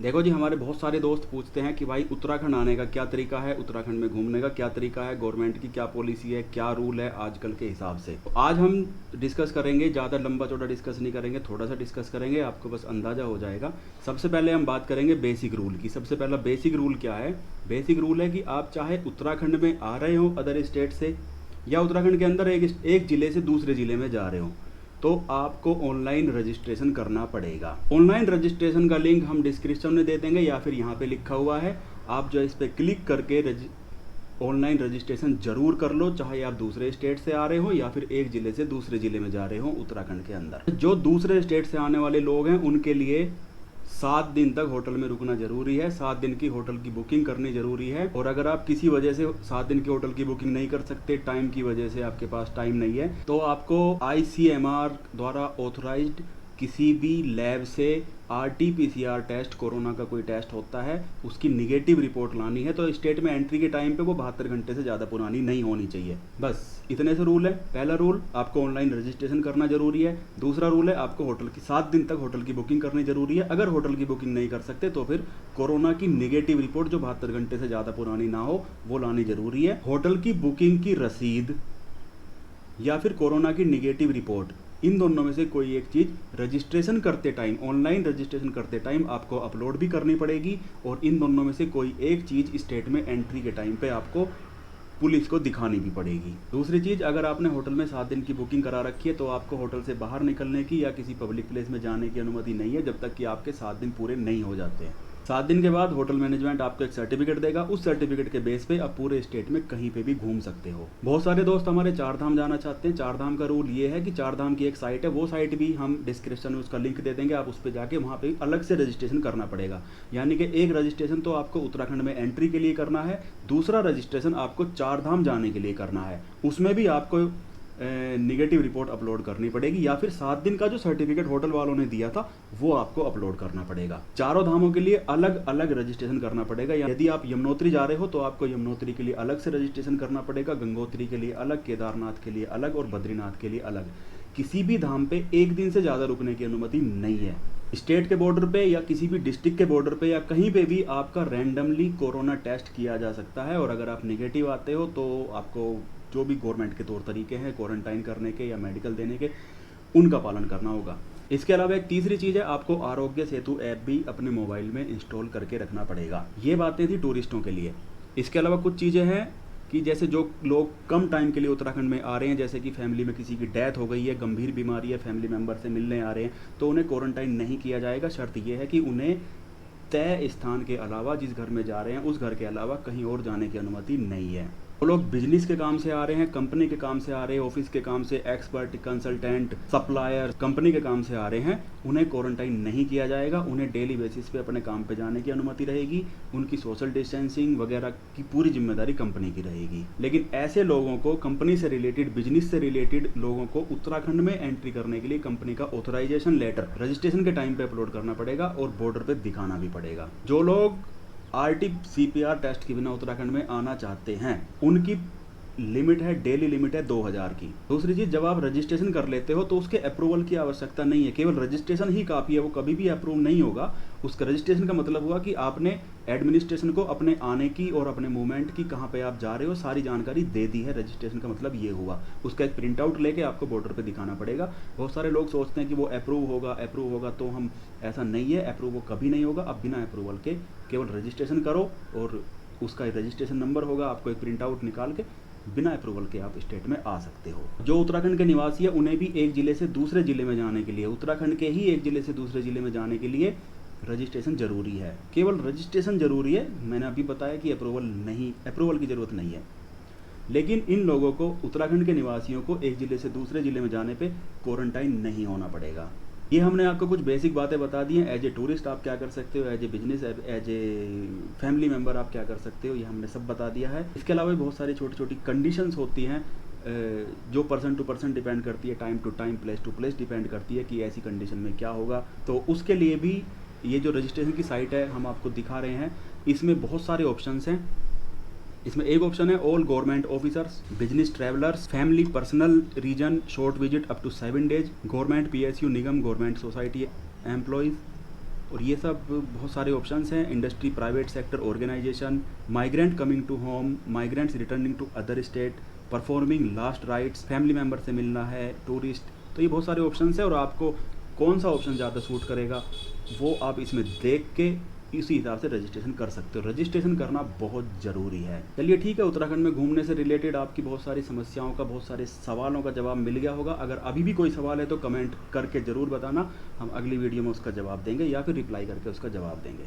देखो जी, हमारे बहुत सारे दोस्त पूछते हैं कि भाई उत्तराखंड आने का क्या तरीका है, उत्तराखंड में घूमने का क्या तरीका है, गवर्नमेंट की क्या पॉलिसी है, क्या रूल है आजकल के हिसाब से। तो आज हम डिस्कस करेंगे, ज़्यादा लंबा चौड़ा डिस्कस नहीं करेंगे, थोड़ा सा डिस्कस करेंगे, आपको बस अंदाज़ा हो जाएगा। सबसे पहले हम बात करेंगे बेसिक रूल की। सबसे पहला बेसिक रूल क्या है? बेसिक रूल है कि आप चाहे उत्तराखंड में आ रहे हो अदर स्टेट से, या उत्तराखंड के अंदर एक ज़िले से दूसरे ज़िले में जा रहे हो, तो आपको ऑनलाइन रजिस्ट्रेशन करना पड़ेगा। ऑनलाइन रजिस्ट्रेशन का लिंक हम डिस्क्रिप्शन में दे देंगे या फिर यहाँ पे लिखा हुआ है। आप जो इस पर क्लिक करके ऑनलाइन रजिस्ट्रेशन जरूर कर लो, चाहे आप दूसरे स्टेट से आ रहे हो या फिर एक ज़िले से दूसरे ज़िले में जा रहे हो उत्तराखंड के अंदर। जो दूसरे स्टेट से आने वाले लोग हैं उनके लिए 7 दिन तक होटल में रुकना जरूरी है। 7 दिन की होटल की बुकिंग करनी जरूरी है। और अगर आप किसी वजह से 7 दिन की होटल की बुकिंग नहीं कर सकते, टाइम की वजह से आपके पास टाइम नहीं है, तो आपको ICMR द्वारा ऑथराइज्ड किसी भी लैब से RT-PCR टेस्ट, कोरोना का कोई टेस्ट होता है, उसकी निगेटिव रिपोर्ट लानी है। तो स्टेट में एंट्री के टाइम पे वो 72 घंटे से ज़्यादा पुरानी नहीं होनी चाहिए। बस इतने से रूल है। पहला रूल, आपको ऑनलाइन रजिस्ट्रेशन करना जरूरी है। दूसरा रूल है, आपको होटल की 7 दिन तक होटल की बुकिंग करनी जरूरी है। अगर होटल की बुकिंग नहीं कर सकते तो फिर कोरोना की निगेटिव रिपोर्ट जो 72 घंटे से ज़्यादा पुरानी ना हो वो लानी जरूरी है। होटल की बुकिंग की रसीद या फिर कोरोना की निगेटिव रिपोर्ट, इन दोनों में से कोई एक चीज़ रजिस्ट्रेशन करते टाइम, ऑनलाइन रजिस्ट्रेशन करते टाइम आपको अपलोड भी करनी पड़ेगी। और इन दोनों में से कोई एक चीज़ स्टेट में एंट्री के टाइम पे आपको पुलिस को दिखानी भी पड़ेगी। दूसरी चीज़, अगर आपने होटल में 7 दिन की बुकिंग करा रखी है तो आपको होटल से बाहर निकलने की या किसी पब्लिक प्लेस में जाने की अनुमति नहीं है जब तक कि आपके 7 दिन पूरे नहीं हो जाते हैं। 7 दिन के बाद होटल मैनेजमेंट आपको एक सर्टिफिकेट देगा। उस सर्टिफिकेट के बेस पे आप पूरे स्टेट में कहीं पे भी घूम सकते हो। बहुत सारे दोस्त हमारे 4 धाम जाना चाहते हैं। 4 धाम का रूल ये है कि 4 धाम की एक साइट है, वो साइट भी हम डिस्क्रिप्शन में उसका लिंक दे देंगे। आप उस पर जाके वहाँ पे अलग से रजिस्ट्रेशन करना पड़ेगा। यानी कि एक रजिस्ट्रेशन तो आपको उत्तराखंड में एंट्री के लिए करना है, दूसरा रजिस्ट्रेशन आपको 4 धाम जाने के लिए करना है। उसमें भी आपको निगेटिव रिपोर्ट अपलोड करनी पड़ेगी, या फिर 7 दिन का जो सर्टिफिकेट होटल वालों ने दिया था वो आपको अपलोड करना पड़ेगा। चारों धामों के लिए अलग अलग रजिस्ट्रेशन करना पड़ेगा। यदि आप यमुनोत्री जा रहे हो तो आपको यमुनोत्री के लिए अलग से रजिस्ट्रेशन करना पड़ेगा, गंगोत्री के लिए अलग, केदारनाथ के लिए अलग और बद्रीनाथ के लिए अलग। किसी भी धाम पे एक दिन से ज़्यादा रुकने की अनुमति नहीं है। स्टेट के बॉर्डर पे या किसी भी डिस्ट्रिक्ट के बॉर्डर पे या कहीं पे भी आपका रैंडमली कोरोना टेस्ट किया जा सकता है। और अगर आप नेगेटिव आते हो तो आपको जो भी गवर्नमेंट के तौर तरीके हैं क्वारंटाइन करने के या मेडिकल देने के, उनका पालन करना होगा। इसके अलावा एक तीसरी चीज़ है, आपको आरोग्य सेतु ऐप भी अपने मोबाइल में इंस्टॉल करके रखना पड़ेगा। ये बातें थी टूरिस्टों के लिए। इसके अलावा कुछ चीज़ें हैं कि जैसे जो लोग कम टाइम के लिए उत्तराखंड में आ रहे हैं, जैसे कि फैमिली में किसी की डेथ हो गई है, गंभीर बीमारी है, फैमिली मेम्बर से मिलने आ रहे हैं, तो उन्हें क्वारंटाइन नहीं किया जाएगा। शर्त यह है कि उन्हें तय स्थान के अलावा, जिस घर में जा रहे हैं उस घर के अलावा कहीं और जाने की अनुमति नहीं है। वो लोग बिजनेस के काम से आ रहे हैं, कंपनी के काम से आ रहे हैं, ऑफिस के काम से, एक्सपर्ट, कंसल्टेंट, सप्लायर, कंपनी के काम से आ रहे हैं, उन्हें क्वारंटाइन नहीं किया जाएगा। उन्हें डेली बेसिस पे अपने काम पे जाने की अनुमति रहेगी। उनकी सोशल डिस्टेंसिंग वगैरह की पूरी जिम्मेदारी कंपनी की रहेगी। लेकिन ऐसे लोगों को, कंपनी से रिलेटेड, बिजनेस से रिलेटेड लोगों को उत्तराखंड में एंट्री करने के लिए कंपनी का ऑथराइजेशन लेटर रजिस्ट्रेशन के टाइम पे अपलोड करना पड़ेगा और बॉर्डर पे दिखाना भी पड़ेगा। जो लोग RT-PCR टेस्ट के बिना उत्तराखंड में आना चाहते हैं उनकी लिमिट है, डेली लिमिट है 2000 की। दूसरी चीज़, जब आप रजिस्ट्रेशन कर लेते हो तो उसके अप्रूवल की आवश्यकता नहीं है, केवल रजिस्ट्रेशन ही काफ़ी है। वो कभी भी अप्रूव नहीं होगा। उसका रजिस्ट्रेशन का मतलब हुआ कि आपने एडमिनिस्ट्रेशन को अपने आने की और अपने मूवमेंट की, कहाँ पे आप जा रहे हो, सारी जानकारी दे दी है। रजिस्ट्रेशन का मतलब ये हुआ। उसका एक प्रिंट आउट लेके आपको बॉर्डर पे दिखाना पड़ेगा। बहुत सारे लोग सोचते हैं कि वो अप्रूव होगा, तो हम, ऐसा नहीं है। अप्रूव वो कभी नहीं होगा। आप बिना अप्रूवल के केवल रजिस्ट्रेशन करो और उसका रजिस्ट्रेशन नंबर होगा, आपको एक प्रिंट आउट निकाल के बिना अप्रूवल के आप स्टेट में आ सकते हो। जो उत्तराखंड के निवासी है उन्हें भी एक ज़िले से दूसरे ज़िले में जाने के लिए, उत्तराखंड के ही एक ज़िले से दूसरे ज़िले में जाने के लिए रजिस्ट्रेशन जरूरी है। केवल रजिस्ट्रेशन जरूरी है। मैंने अभी बताया कि अप्रूवल की ज़रूरत नहीं है। लेकिन इन लोगों को, उत्तराखंड के निवासियों को, एक ज़िले से दूसरे ज़िले में जाने पे क्वारंटाइन नहीं होना पड़ेगा। ये हमने आपको कुछ बेसिक बातें बता दी हैं। एज ए टूरिस्ट आप क्या कर सकते हो, as a business, as a family member आप क्या कर सकते हो, ये हमने सब बता दिया है। इसके अलावा भी बहुत सारी छोटी छोटी कंडीशंस होती हैं जो पर्सन टू पर्सन डिपेंड करती है, time to time, place to place depend करती है कि ऐसी कंडीशन में क्या होगा। तो उसके लिए भी ये जो रजिस्ट्रेशन की साइट है हम आपको दिखा रहे हैं, इसमें बहुत सारे ऑप्शंस हैं। इसमें एक ऑप्शन है all government officers, business travellers, family, personal reason, short visit up to 7 days, government, PSU, निगम, गवर्नमेंट सोसाइटी एम्प्लॉयज़, और ये सब बहुत सारे ऑप्शंस हैं। Industry, private sector, organisation, migrant coming to home, migrants returning to other state, performing last rites, family member से मिलना है, टूरिस्ट। तो ये बहुत सारे ऑप्शंस हैं और आपको कौन सा ऑप्शन ज़्यादा सूट करेगा वो आप इसमें देख के इसी हिसाब से रजिस्ट्रेशन कर सकते हो। रजिस्ट्रेशन करना बहुत ज़रूरी है। चलिए ठीक है, उत्तराखंड में घूमने से रिलेटेड आपकी बहुत सारी समस्याओं का, बहुत सारे सवालों का जवाब मिल गया होगा। अगर अभी भी कोई सवाल है तो कमेंट करके ज़रूर बताना, हम अगली वीडियो में उसका जवाब देंगे या फिर रिप्लाई करके उसका जवाब देंगे।